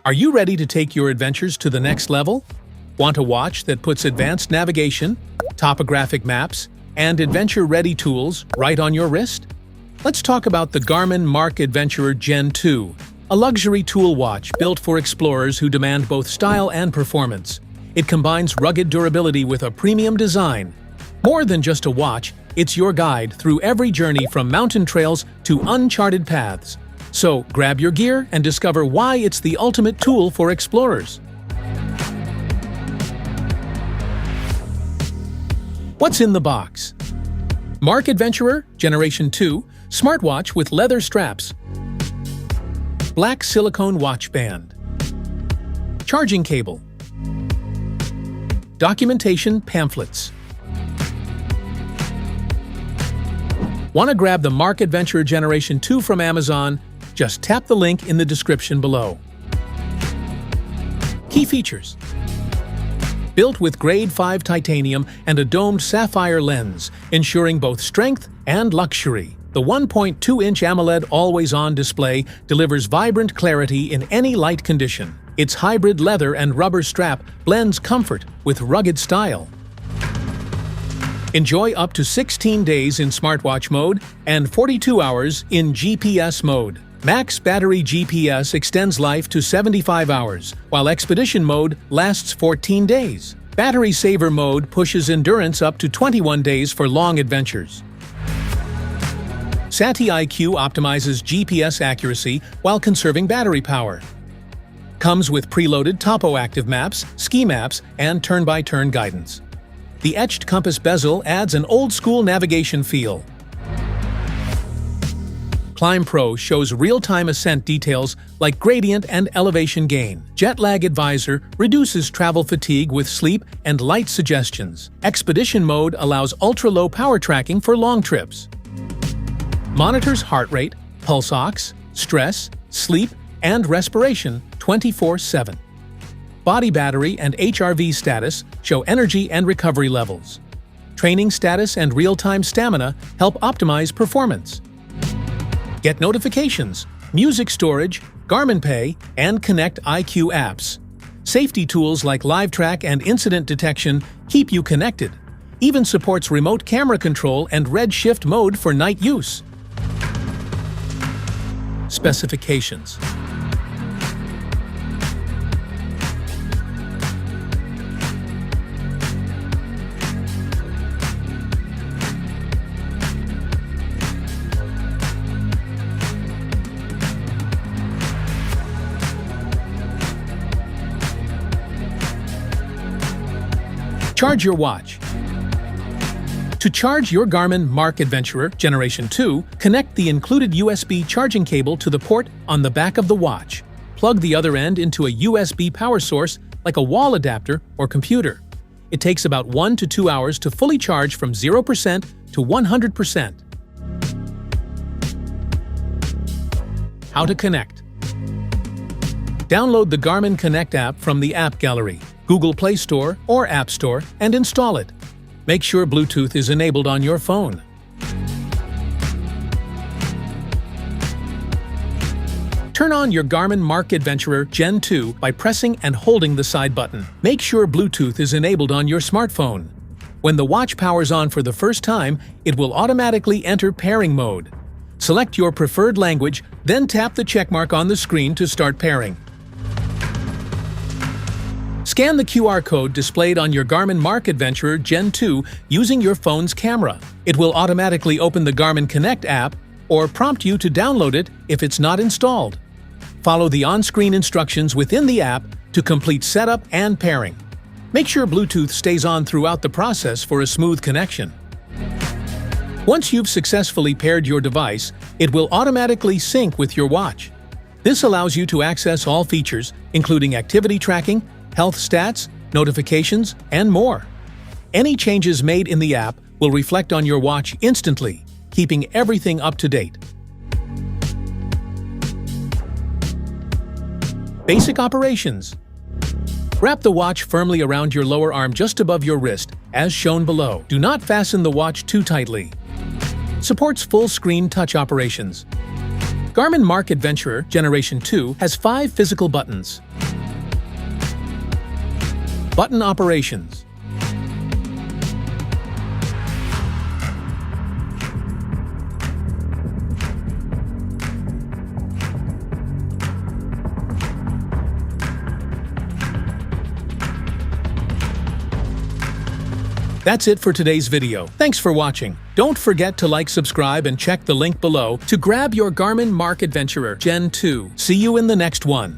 Are you ready to take your adventures to the next level? Want a watch that puts advanced navigation, topographic maps, and adventure-ready tools right on your wrist? Let's talk about the Garmin MARQ Adventurer Gen 2, a luxury tool watch built for explorers who demand both style and performance. It combines rugged durability with a premium design. More than just a watch, it's your guide through every journey from mountain trails to uncharted paths. So grab your gear and discover why it's the ultimate tool for explorers. What's in the box? MARQ Adventurer Generation 2 Smartwatch with leather straps. Black silicone watch band. Charging cable. Documentation pamphlets. Want to grab the MARQ Adventurer Generation 2 from Amazon? Just tap the link in the description below. Key features. Built with grade 5 titanium and a domed sapphire lens, ensuring both strength and luxury. The 1.2-inch AMOLED always-on display delivers vibrant clarity in any light condition. Its hybrid leather and rubber strap blends comfort with rugged style. Enjoy up to 16 days in smartwatch mode and 42 hours in GPS mode. Max battery GPS extends life to 75 hours, while Expedition mode lasts 14 days. Battery saver mode pushes endurance up to 21 days for long adventures. SATI-IQ optimizes GPS accuracy while conserving battery power. Comes with preloaded TopoActive maps, ski maps, and turn-by-turn guidance. The etched compass bezel adds an old-school navigation feel. Climb Pro shows real-time ascent details like gradient and elevation gain. Jet Lag Advisor reduces travel fatigue with sleep and light suggestions. Expedition mode allows ultra-low power tracking for long trips. Monitors heart rate, pulse ox, stress, sleep, and respiration 24/7. Body battery and HRV status show energy and recovery levels. Training status and real-time stamina help optimize performance. Get notifications, music storage, Garmin Pay, and Connect IQ apps. Safety tools like Live Track and Incident Detection keep you connected. Even supports remote camera control and red shift mode for night use. Specifications. Charge your watch. To charge your Garmin MARQ Adventurer Generation 2, connect the included USB charging cable to the port on the back of the watch. Plug the other end into a USB power source like a wall adapter or computer. It takes about 1 to 2 hours to fully charge from 0% to 100%. How to connect. Download the Garmin Connect app from the App Gallery, Google Play Store or App Store, and install it. Make sure Bluetooth is enabled on your phone. Turn on your Garmin MARQ Adventurer Gen 2 by pressing and holding the side button. Make sure Bluetooth is enabled on your smartphone. When the watch powers on for the first time, it will automatically enter pairing mode. Select your preferred language, then tap the checkmark on the screen to start pairing. Scan the QR code displayed on your Garmin MARQ Adventurer Gen 2 using your phone's camera. It will automatically open the Garmin Connect app or prompt you to download it if it's not installed. Follow the on-screen instructions within the app to complete setup and pairing. Make sure Bluetooth stays on throughout the process for a smooth connection. Once you've successfully paired your device, it will automatically sync with your watch. This allows you to access all features, including activity tracking, health stats, notifications, and more. Any changes made in the app will reflect on your watch instantly, keeping everything up to date. Basic operations. Wrap the watch firmly around your lower arm just above your wrist, as shown below. Do not fasten the watch too tightly. Supports full-screen touch operations. Garmin MARQ Adventurer Generation 2 has 5 physical buttons. Button operations. That's it for today's video. Thanks for watching. Don't forget to like, subscribe, and check the link below to grab your Garmin MARQ Adventurer Gen 2. See you in the next one.